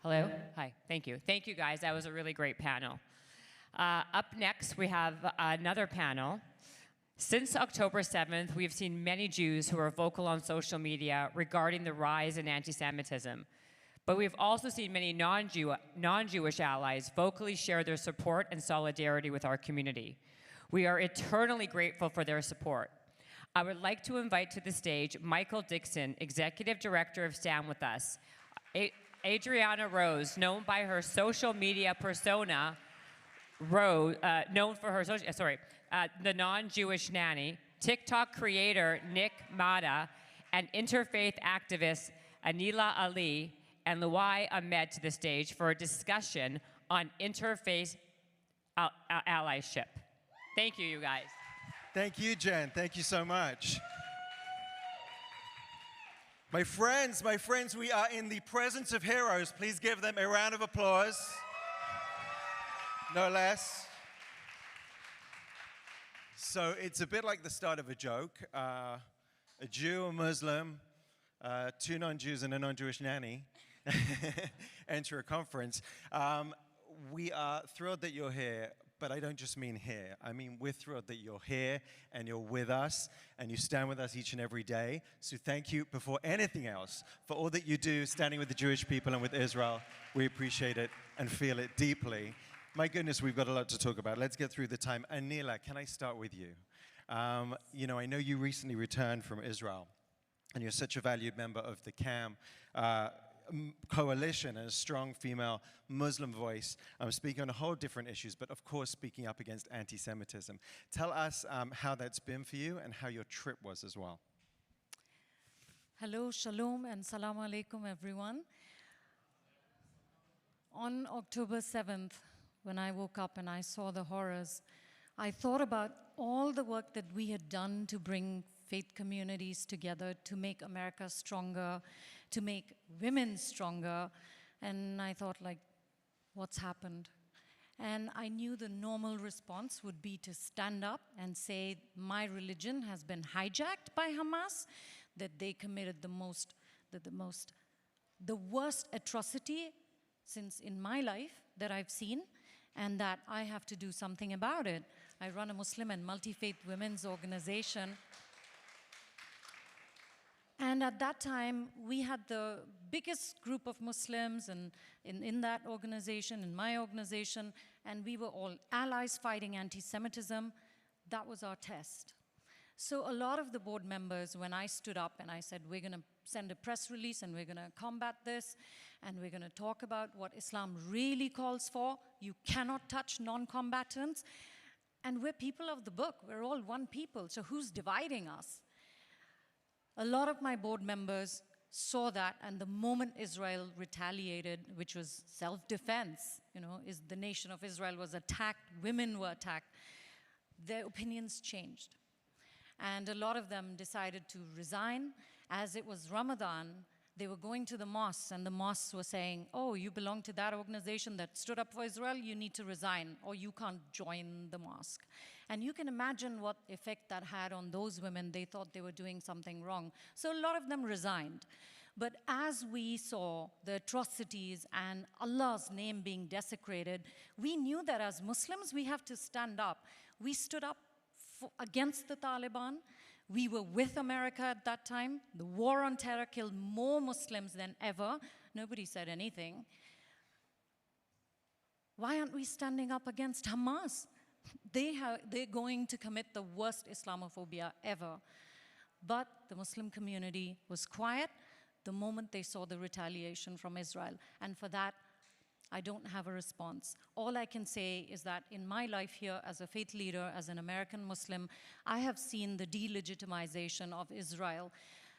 Hello? Hi, thank you. Thank you, guys. That was a really great panel. Up next, we have another panel. Since October 7th, we've seen many Jews who are vocal on social media regarding the rise in anti-Semitism. But we've also seen many non-Jewish allies vocally share their support and solidarity with our community. We are eternally grateful for their support. I would like to invite to the stage Michael Dickson, Executive Director of Stand With Us, Adriana Rosie, known by her social media persona, known for her the non-Jewish nanny, TikTok creator Nick Mata, and interfaith activist Anila Ali, and Luai Ahmed to the stage for a discussion on interfaith allyship. Thank you, you guys. Thank you, Jen. Thank you so much. My friends, we are in the presence of heroes. Please give them a round of applause. No less. So it's a bit like the start of a joke. A Jew, a Muslim, two non-Jews and a non-Jewish nanny enter a conference. We are thrilled that you're here, but I don't just mean here. I mean, we're thrilled that you're here and you're with us and you stand with us each and every day. So thank you, before anything else, for all that you do standing with the Jewish people and with Israel. We appreciate it and feel it deeply. My goodness, we've got a lot to talk about. Let's get through the time. Anila, can I start with you? You know, I know you recently returned from Israel, and you're such a valued member of the CAM coalition and a strong female Muslim voice. I'm speaking on a whole different issues, but of course speaking up against anti-Semitism. Tell us how that's been for you and how your trip was as well. Hello, shalom, and salam alaikum, everyone. On October 7th, when I woke up and I saw the horrors, I thought about all the work that we had done to bring faith communities together, to make America stronger, to make women stronger. And I thought, like, what's happened? And I knew the normal response would be to stand up and say, my religion has been hijacked by Hamas, that they committed the worst atrocity since in my life that I've seen, and that I have to do something about it. I run a Muslim and multi-faith women's organization. And at that time, we had the biggest group of Muslims in that organization, in my organization, and we were all allies fighting anti-Semitism. That was our test. So a lot of the board members, when I stood up and I said, we're going to send a press release and we're going to combat this, and we're going to talk about what Islam really calls for. You cannot touch non-combatants. And we're people of the book. We're all one people. So who's dividing us? A lot of my board members saw that, and the moment Israel retaliated, which was self-defense, you know, the nation of Israel was attacked, women were attacked, their opinions changed. And a lot of them decided to resign. As it was Ramadan, they were going to the mosques, and the mosques were saying, oh, you belong to that organization that stood up for Israel, you need to resign, or you can't join the mosque. And you can imagine what effect that had on those women. They thought they were doing something wrong. So a lot of them resigned. But as we saw the atrocities and Allah's name being desecrated, we knew that as Muslims, we have to stand up. We stood up against the Taliban. We were with America at that time. The war on terror killed more Muslims than ever. Nobody said anything. Why aren't we standing up against Hamas? They're going to commit the worst Islamophobia ever. But the Muslim community was quiet the moment they saw the retaliation from Israel. And for that, I don't have a response. All I can say is that in my life here as a faith leader, as an American Muslim, I have seen the delegitimization of Israel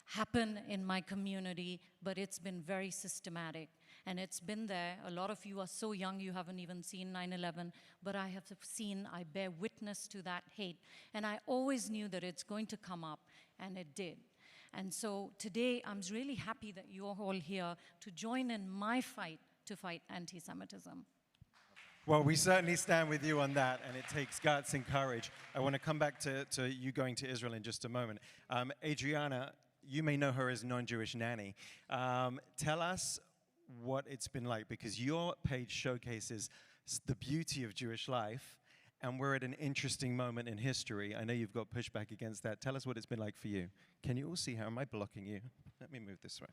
happen in my community, but it's been very systematic. And it's been there. A lot of you are so young, you haven't even seen 9/11, but I bear witness to that hate. And I always knew that it's going to come up, and it did. And so today, I'm really happy that you're all here to join in my fight to fight anti-Semitism. Well, we certainly stand with you on that, and it takes guts and courage. I want to come back to you going to Israel in just a moment. Adriana, you may know her as non-Jewish nanny. Tell us what it's been like, because your page showcases the beauty of Jewish life, and we're at an interesting moment in history. I know you've got pushback against that. Tell us what it's been like for you. Can you all see how am I blocking you? Let me move this way.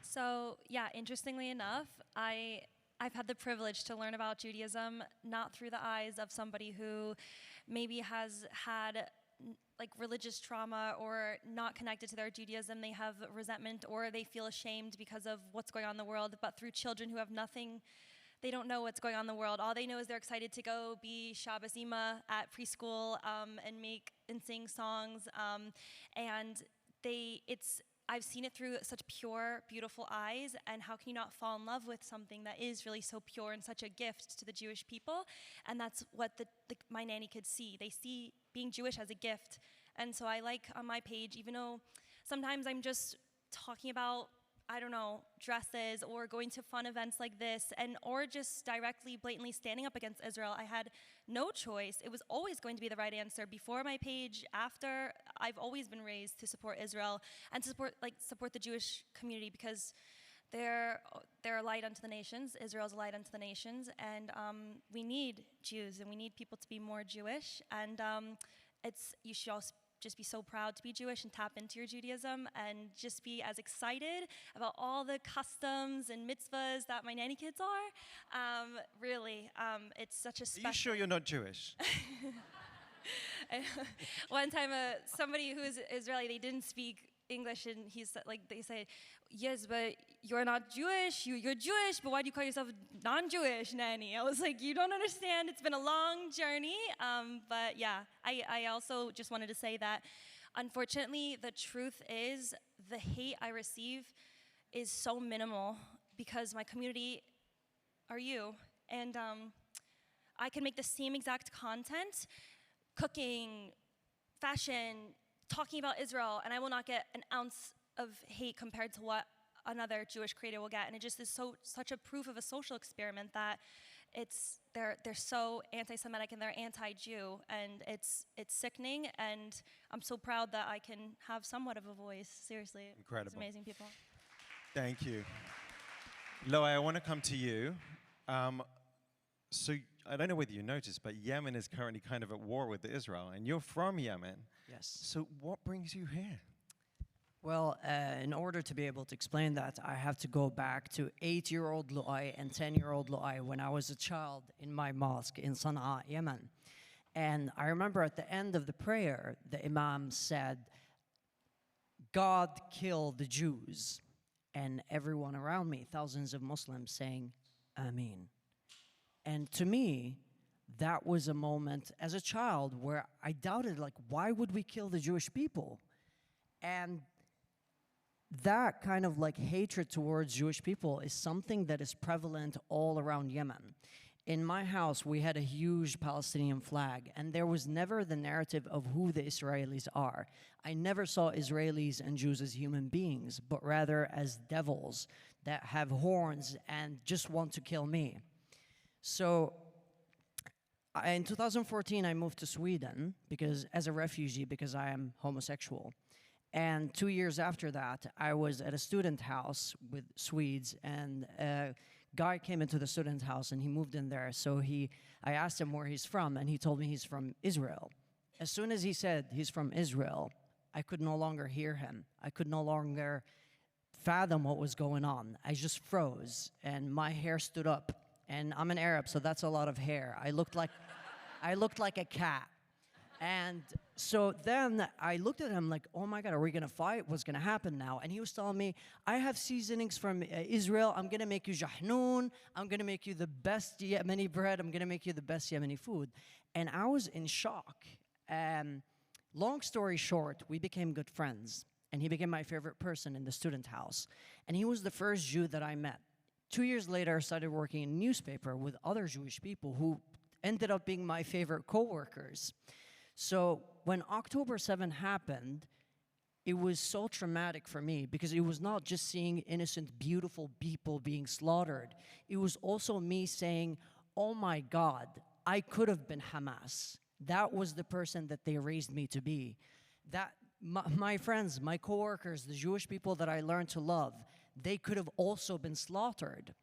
So, yeah, interestingly enough, I've had the privilege to learn about Judaism not through the eyes of somebody who maybe has had like religious trauma or not connected to their Judaism. They have resentment or they feel ashamed because of what's going on in the world, but through children who have nothing. They don't know what's going on in the world. All they know is they're excited to go be Shabbos Ima at preschool and make and sing songs. I've seen it through such pure, beautiful eyes, and how can you not fall in love with something that is really so pure and such a gift to the Jewish people? And that's what my nanny kids see. They see being Jewish as a gift. And so I like on my page, even though sometimes I'm just talking about, I don't know, dresses or going to fun events like this, or just directly, blatantly standing up against Israel. I had no choice. It was always going to be the right answer. Before my page, after, I've always been raised to support Israel and to support the Jewish community, because they're a light unto the nations. Israel's a light unto the nations, and we need Jews, and we need people to be more Jewish. And you should also just be so proud to be Jewish and tap into your Judaism and just be as excited about all the customs and mitzvahs that my nanny kids are. Really, it's such a special... Are you sure you're not Jewish? One time, somebody who is Israeli, they didn't speak English, and they say, yes, but you're not Jewish, you're Jewish, but why do you call yourself non-Jewish, nanny? I was like, you don't understand, it's been a long journey. But yeah, I also just wanted to say that, unfortunately, the truth is, the hate I receive is so minimal, because my community are you, and I can make the same exact content, cooking, fashion, talking about Israel, and I will not get an ounce of hate compared to what another Jewish creator will get. And it just is such a proof of a social experiment that they're so anti-Semitic and they're anti-Jew, and it's sickening. And I'm so proud that I can have somewhat of a voice. Seriously, incredible, it's amazing people. Thank you, Luai. I want to come to you. So I don't know whether you noticed, but Yemen is currently kind of at war with Israel, and you're from Yemen. Yes. So what brings you here? Well, in order to be able to explain that, I have to go back to 8-year-old Luai and 10-year-old Luai when I was a child in my mosque in Sana'a, Yemen. And I remember at the end of the prayer, the Imam said, God kill the Jews. And everyone around me, thousands of Muslims, saying, Ameen. And to me, that was a moment as a child where I doubted, like, why would we kill the Jewish people? And that kind of like hatred towards Jewish people is something that is prevalent all around Yemen. In my house, we had a huge Palestinian flag, and there was never the narrative of who the Israelis are. I never saw Israelis and Jews as human beings, but rather as devils that have horns and just want to kill me. So in 2014, I moved to Sweden as a refugee because I am homosexual. And 2 years after that, I was at a student house with Swedes, and a guy came into the student house and he moved in there. So I asked him where he's from, and he told me he's from Israel. As soon as he said he's from Israel, I could no longer hear him. I could no longer fathom what was going on. I just froze, and my hair stood up. And I'm an Arab, so that's a lot of hair. I looked like a cat. And so then I looked at him like, oh my God, are we gonna fight? What's gonna happen now? And he was telling me, I have seasonings from Israel. I'm gonna make you jahnoon. I'm gonna make you the best Yemeni bread. I'm gonna make you the best Yemeni food. And I was in shock. Long story short, we became good friends. And he became my favorite person in the student house. And he was the first Jew that I met. 2 years later, I started working in a newspaper with other Jewish people who ended up being my favorite coworkers. So when October 7 happened, it was so traumatic for me because it was not just seeing innocent, beautiful people being slaughtered. It was also me saying, oh my God, I could have been Hamas. That was the person that they raised me to be. My friends, my coworkers, the Jewish people that I learned to love, they could have also been slaughtered.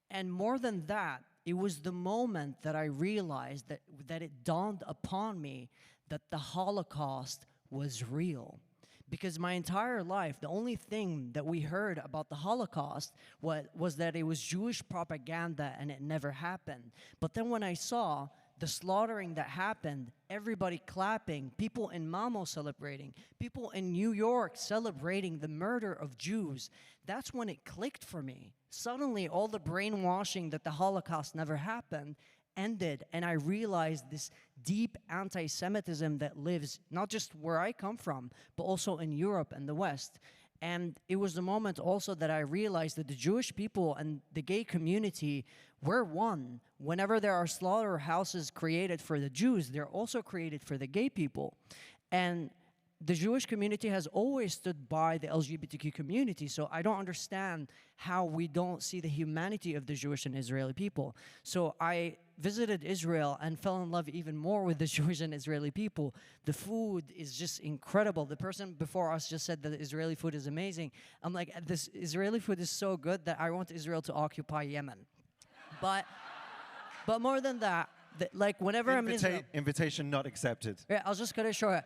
And more than that, it was the moment that I realized that it dawned upon me that the Holocaust was real. Because my entire life, the only thing that we heard about the Holocaust was that it was Jewish propaganda and it never happened. But then when I saw the slaughtering that happened, everybody clapping, people in Malmo celebrating, people in New York celebrating the murder of Jews, that's when it clicked for me. Suddenly, all the brainwashing that the Holocaust never happened ended, and I realized this deep anti-Semitism that lives not just where I come from, but also in Europe and the West. And it was the moment also that I realized that the Jewish people and the gay community were one. Whenever there are slaughterhouses created for the Jews, they're also created for the gay people. And the Jewish community has always stood by the LGBTQ community, so I don't understand how we don't see the humanity of the Jewish and Israeli people. So I visited Israel and fell in love even more with the Jewish and Israeli people. The food is just incredible. The person before us just said that the Israeli food is amazing. I'm like, this Israeli food is so good that I want Israel to occupy Yemen. But more than that, like whenever I'm in Israel... Invitation not accepted. Yeah, I was just gonna show it.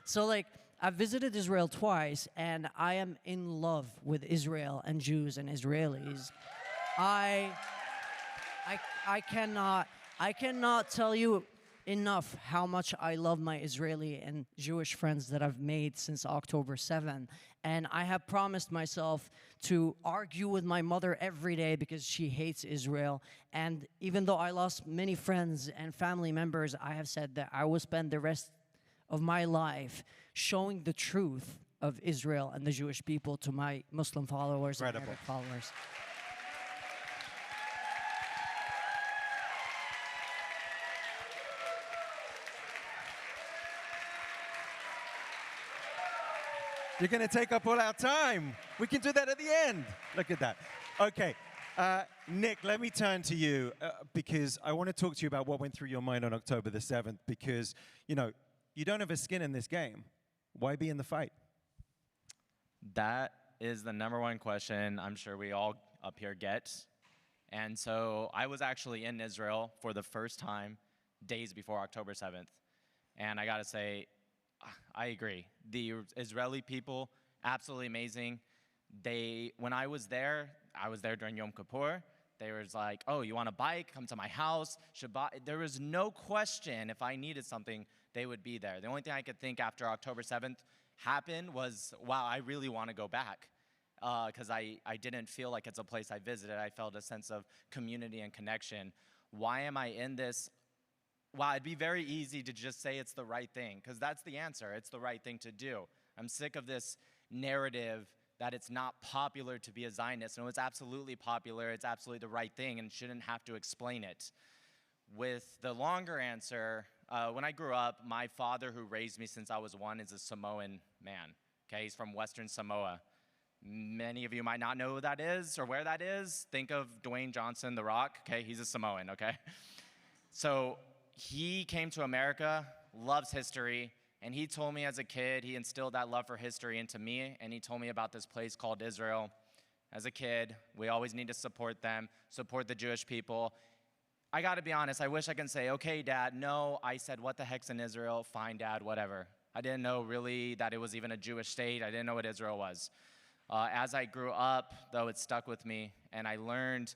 So like, I've visited Israel twice, and I am in love with Israel and Jews and Israelis. I cannot tell you enough how much I love my Israeli and Jewish friends that I've made since October 7. And I have promised myself to argue with my mother every day because she hates Israel. And even though I lost many friends and family members, I have said that I will spend the rest of my life showing the truth of Israel and the Jewish people to my Muslim followers and Arabic followers. You're going to take up all our time. We can do that at the end. Look at that. Okay. Nick, let me turn to you because I want to talk to you about what went through your mind on October the 7th because, you know, you don't have a skin in this game. Why be in the fight? That is the #1 question I'm sure we all up here get. And so I was actually in Israel for the first time days before October 7th. And I got to say, I agree. The Israeli people, absolutely amazing. When I was there during Yom Kippur. They was like, oh, you want a bike? Come to my house. Shabbat. There was no question if I needed something, they would be there. The only thing I could think after October 7th happened was, wow, I really want to go back. Because I didn't feel like it's a place I visited. I felt a sense of community and connection. Why am I in this? Wow, it'd be very easy to just say it's the right thing, because that's the answer. It's the right thing to do. I'm sick of this narrative that it's not popular to be a Zionist. No, it's absolutely popular. It's absolutely the right thing and shouldn't have to explain it. With the longer answer, when I grew up, my father, who raised me since I was 1, is a Samoan man. Okay, he's from Western Samoa. Many of you might not know who that is or where that is. Think of Dwayne Johnson, The Rock. Okay, he's a Samoan, okay? So he came to America, loves history, and he told me as a kid, he instilled that love for history into me, and he told me about this place called Israel. As a kid, we always need to support them, support the Jewish people. I gotta be honest, I wish I could say, okay, Dad, no. I said, what the heck's in Israel? Fine, Dad, whatever. I didn't know really that it was even a Jewish state. I didn't know what Israel was. As I grew up, though, it stuck with me, and I learned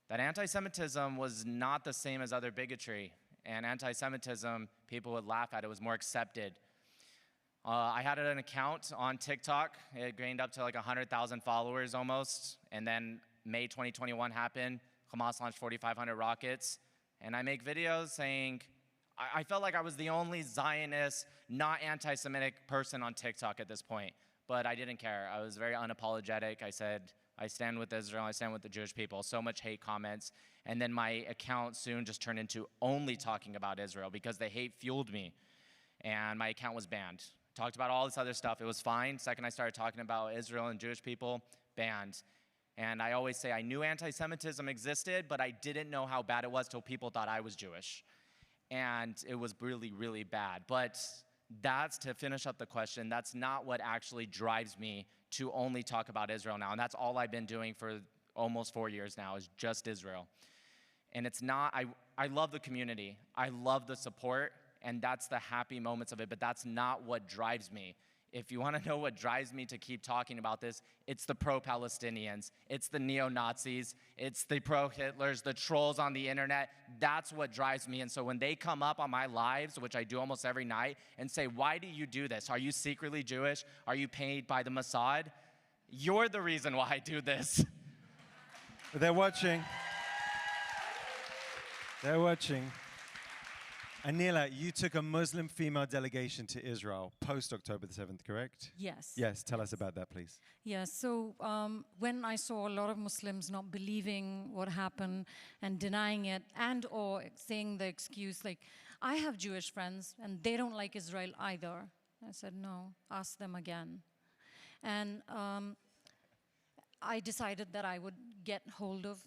that anti-Semitism was not the same as other bigotry. And anti-Semitism, people would laugh at it, was more accepted. I had an account on TikTok. It gained up to like 100,000 followers almost. And then May 2021 happened. Hamas launched 4,500 rockets. And I make videos saying, I felt like I was the only Zionist, not anti-Semitic person on TikTok at this point. But I didn't care. I was very unapologetic. I said, I stand with Israel. I stand with the Jewish people. So much hate comments. And then my account soon just turned into only talking about Israel because the hate fueled me. And my account was banned. Talked about all this other stuff. It was fine. Second I started talking about Israel and Jewish people, banned. And I always say I knew anti-Semitism existed, but I didn't know how bad it was till people thought I was Jewish. And it was really, really bad. But that's, to finish up the question, that's not what actually drives me to only talk about Israel now. And that's all I've been doing for almost 4 years now, is just Israel. And it's not, I love the community. I love the support, and that's the happy moments of it, but that's not what drives me. If you want to know what drives me to keep talking about this, it's the pro-Palestinians, it's the neo-Nazis, it's the pro-Hitlers, the trolls on the internet. That's what drives me. And so when they come up on my lives, which I do almost every night, and say, why do you do this? Are you secretly Jewish? Are you paid by the Mossad? You're the reason why I do this. They're watching. They're watching. Anila, you took a Muslim female delegation to Israel post-October the 7th, correct? Yes. Yes, tell us about that, please. Yeah, so when I saw a lot of Muslims not believing what happened and denying it, and or saying the excuse like, I have Jewish friends and they don't like Israel either. I said, no, ask them again. And I decided that I would get hold of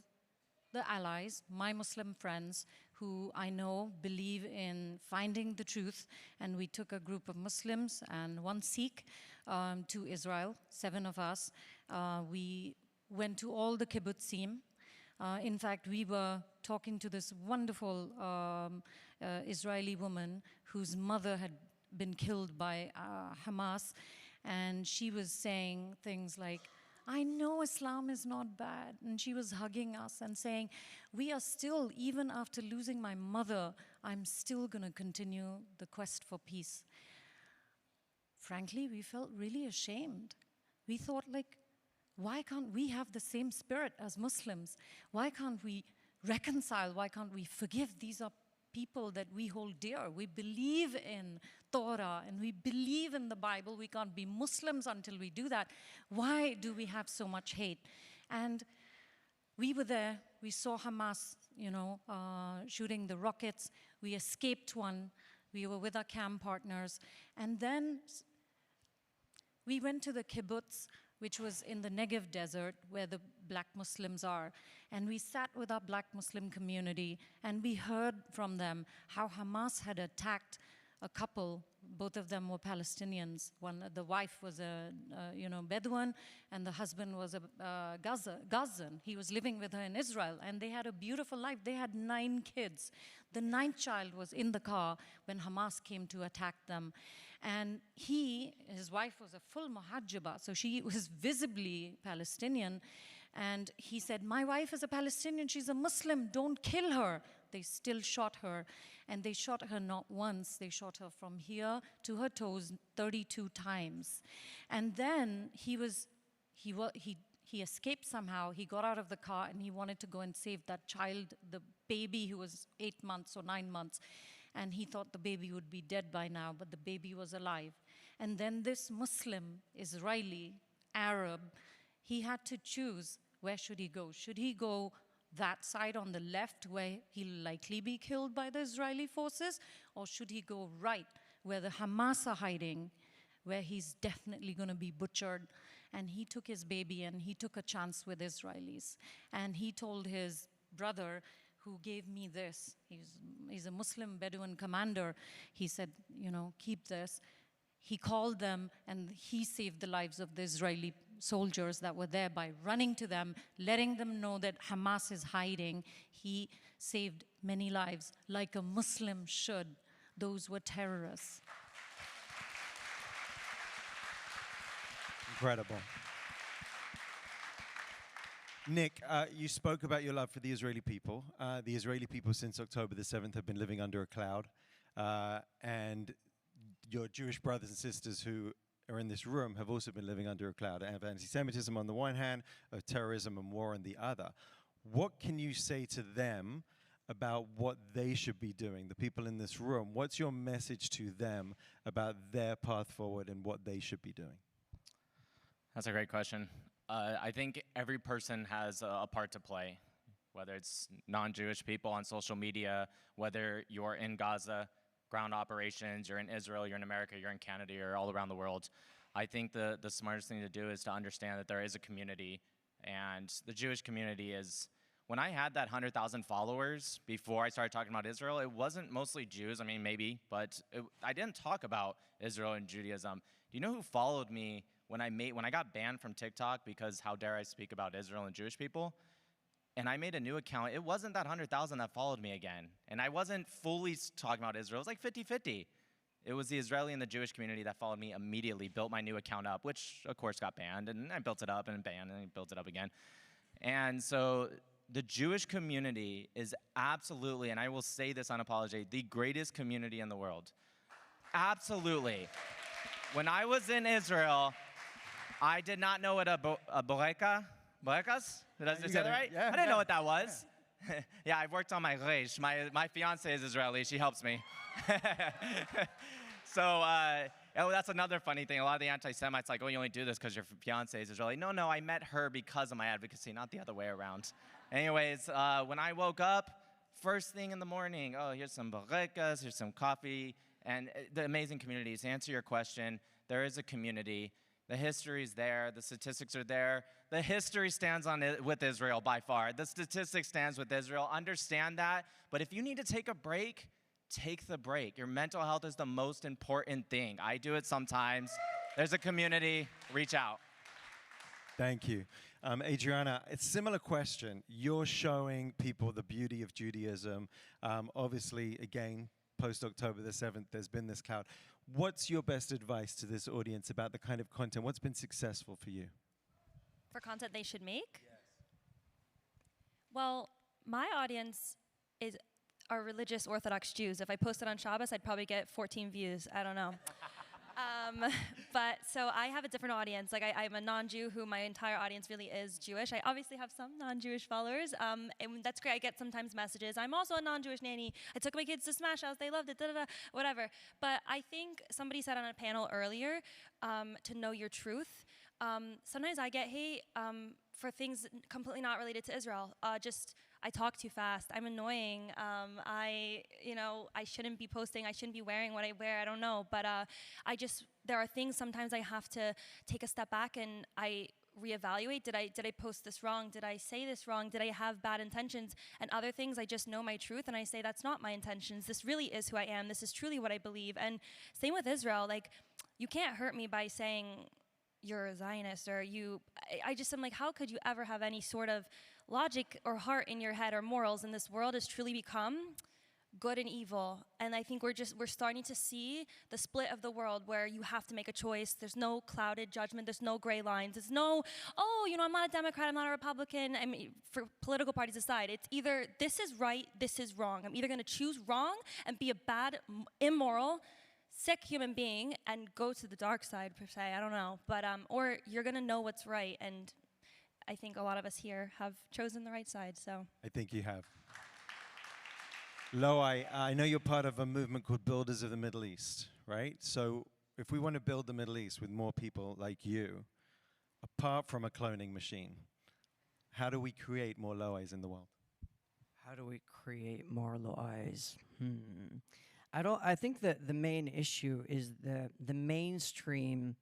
the allies, my Muslim friends, who I know believe in finding the truth, and we took a group of Muslims and one Sikh to Israel, 7 of us. We went to all the kibbutzim. In fact, we were talking to this wonderful Israeli woman whose mother had been killed by Hamas, and she was saying things like, I know Islam is not bad. And she was hugging us and saying, we are still, even after losing my mother, I'm still going to continue the quest for peace. Frankly, we felt really ashamed. We thought, like, why can't we have the same spirit as Muslims? Why can't we reconcile? Why can't we forgive? These are people that we hold dear. We believe in Torah and we believe in the Bible. We can't be Muslims until we do that. Why do we have so much hate? And we were there. We saw Hamas, shooting the rockets. We escaped one. We were with our camp partners. And then we went to the kibbutz, which was in the Negev desert where the black Muslims are. And we sat with our black Muslim community and we heard from them how Hamas had attacked a couple. Both of them were Palestinians. The wife was a Bedouin, and the husband was a Gazan. He was living with her in Israel, and they had a beautiful life. They had 9 kids. The 9th child was in the car when Hamas came to attack them. And his wife was a full muhajjaba, so she was visibly Palestinian. And he said, my wife is a Palestinian, she's a Muslim, don't kill her. They still shot her. And they shot her not once, they shot her from here to her toes 32 times. And then he escaped somehow. He got out of the car and he wanted to go and save that child, the baby who was 8 months or 9 months. And he thought the baby would be dead by now, but the baby was alive. And then this Muslim, Israeli, Arab, he had to choose, where should he go? Should he go that side on the left where he'll likely be killed by the Israeli forces? Or should he go right where the Hamas are hiding, where he's definitely going to be butchered? And he took his baby and he took a chance with Israelis. And he told his brother, who gave me this, he's a Muslim Bedouin commander, he said, keep this. He called them and he saved the lives of the Israeli soldiers that were there by running to them, letting them know that Hamas is hiding. He saved many lives, like a Muslim should. Those were terrorists. Incredible. Nick, you spoke about your love for the Israeli people. The Israeli people since October the 7th have been living under a cloud. And your Jewish brothers and sisters who are in this room have also been living under a cloud of anti-Semitism on the one hand, of terrorism and war on the other. What can you say to them about what they should be doing, the people in this room? What's your message to them about their path forward and what they should be doing? That's a great question. I think every person has a part to play, whether it's non-Jewish people on social media, whether you're in Gaza, ground operations, you're in Israel, you're in America, you're in Canada, you're all around the world. I think the smartest thing to do is to understand that there is a community, and the Jewish community is when I had that 100,000 followers before I started talking about Israel, it wasn't mostly Jews. I mean, maybe, but I didn't talk about Israel and Judaism. Do you know who followed me when I got banned from TikTok because how dare I speak about Israel and Jewish people? And I made a new account. It wasn't that 100,000 that followed me again. And I wasn't fully talking about Israel. It was like 50-50. It was the Israeli and the Jewish community that followed me immediately, built my new account up, which of course got banned, and I built it up and banned, and I built it up again. And so the Jewish community is absolutely, and I will say this unapologetically, the greatest community in the world. Absolutely. When I was in Israel, I did not know what a borekas? Did I say that right? Yeah, I didn't know what that was. Yeah, I've worked on my reish. My fiance is Israeli. She helps me. So, oh, that's another funny thing. A lot of the anti-Semites like, oh, you only do this because your fiance is Israeli. No, I met her because of my advocacy, not the other way around. Anyways, when I woke up, first thing in the morning, oh, here's some borekas, here's some coffee, and the amazing communities. To answer your question, there is a community. The history's there. The statistics are there. The history stands with Israel by far. The statistics stands with Israel. Understand that. But if you need to take a break, take the break. Your mental health is the most important thing. I do it sometimes. There's a community. Reach out. Thank you. Adriana, it's a similar question. You're showing people the beauty of Judaism. Obviously, again, post-October the 7th, there's been this cloud. What's your best advice to this audience about the kind of content? What's been successful for you? For content they should make? Yes. Well, my audience are religious Orthodox Jews. If I posted on Shabbos, I'd probably get 14 views. I don't know. But so I have a different audience. Like I'm a non-Jew who my entire audience really is Jewish. I obviously have some non-Jewish followers, and that's great. I get sometimes messages. I'm also a non-Jewish nanny. I took my kids to Smash House. They loved it. Whatever. But I think somebody said on a panel earlier, to know your truth. Sometimes I get hate for things completely not related to Israel. I talk too fast. I'm annoying. I shouldn't be posting. I shouldn't be wearing what I wear. I don't know. But there are things sometimes I have to take a step back and I reevaluate. Did I post this wrong? Did I say this wrong? Did I have bad intentions? And other things, I just know my truth and I say, that's not my intentions. This really is who I am. This is truly what I believe. And same with Israel. Like, you can't hurt me by saying you're a Zionist or I just am like, how could you ever have any sort of logic or heart in your head or morals? And this world has truly become good and evil. And I think we're starting to see the split of the world where you have to make a choice. There's no clouded judgment. There's no gray lines. There's no, I'm not a Democrat, I'm not a Republican. I mean, for political parties aside, it's either this is right, this is wrong. I'm either going to choose wrong and be a bad, immoral, sick human being and go to the dark side, per se. I don't know. But, or you're going to know what's right. And I think a lot of us here have chosen the right side, so. I think you have. Luai, I know you're part of a movement called Builders of the Middle East, right? So if we want to build the Middle East with more people like you, apart from a cloning machine, how do we create more Luais in the world? How do we create more Luais? I think that the main issue is the mainstream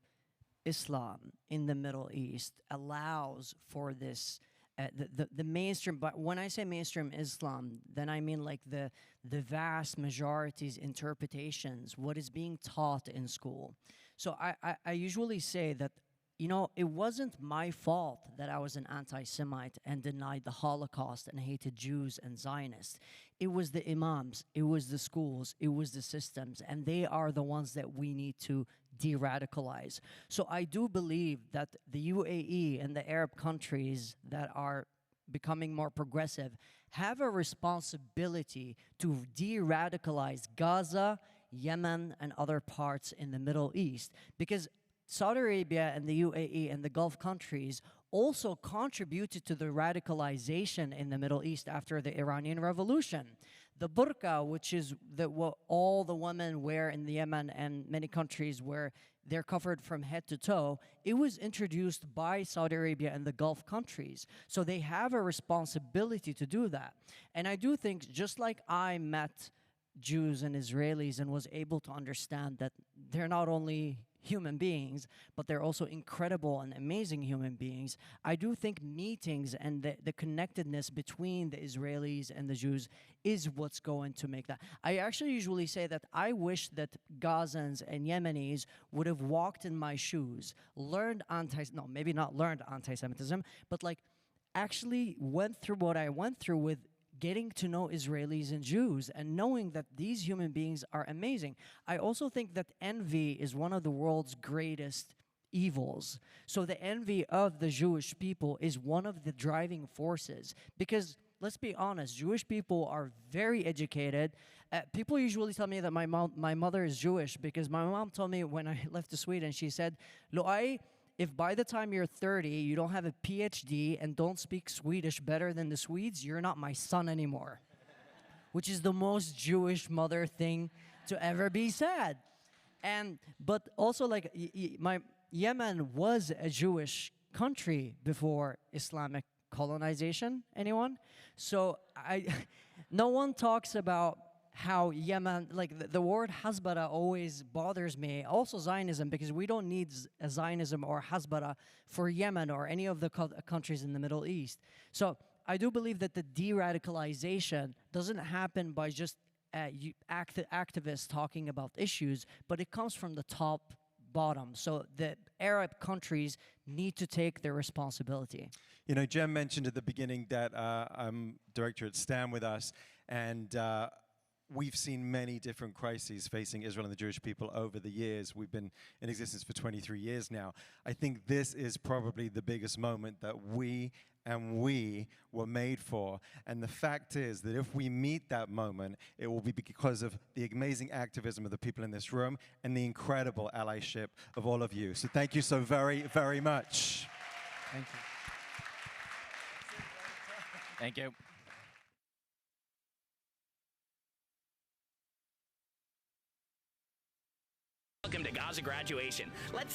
Islam in the Middle East allows for this, the mainstream, but when I say mainstream Islam, then I mean like the vast majority's interpretations, what is being taught in school. So I usually say that, it wasn't my fault that I was an anti-Semite and denied the Holocaust and hated Jews and Zionists. It was the imams, it was the schools, it was the systems, and they are the ones that we need to de-radicalize. So I do believe that the UAE and the Arab countries that are becoming more progressive have a responsibility to de-radicalize Gaza, Yemen, and other parts in the Middle East, because Saudi Arabia and the UAE and the Gulf countries also contributed to the radicalization in the Middle East after the Iranian Revolution. The burqa, which is what all the women wear in the Yemen and many countries where they're covered from head to toe, it was introduced by Saudi Arabia and the Gulf countries. So they have a responsibility to do that. And I do think, just like I met Jews and Israelis and was able to understand that they're not only human beings, but they're also incredible and amazing human beings. I do think meetings and the connectedness between the Israelis and the Jews is what's going to make that. I actually usually say that I wish that Gazans and Yemenis would have walked in my shoes, maybe not learned anti-Semitism, but like actually went through what I went through with getting to know Israelis and Jews and knowing that these human beings are amazing. I also think that envy is one of the world's greatest evils. So the envy of the Jewish people is one of the driving forces because, let's be honest, Jewish people are very educated. People usually tell me that my mother is Jewish because my mom told me when I left to Sweden, she said, Luai, if by the time you're 30, you don't have a PhD and don't speak Swedish better than the Swedes, you're not my son anymore. Which is the most Jewish mother thing to ever be said. But also, like, Yemen was a Jewish country before Islamic colonization. Anyone? So no one talks about how Yemen, like the word Hasbara always bothers me. Also Zionism, because we don't need a Zionism or Hasbara for Yemen or any of the countries in the Middle East. So I do believe that the de-radicalization doesn't happen by just activists talking about issues, but it comes from the top bottom. So the Arab countries need to take their responsibility. You know, Jem mentioned at the beginning that I'm director at STAN with us, and we've seen many different crises facing Israel and the Jewish people over the years. We've been in existence for 23 years now. I think this is probably the biggest moment that we were made for. And the fact is that if we meet that moment, it will be because of the amazing activism of the people in this room and the incredible allyship of all of you. So thank you so very, very much. Thank you. Thank you. Welcome to Gaza graduation. Let's see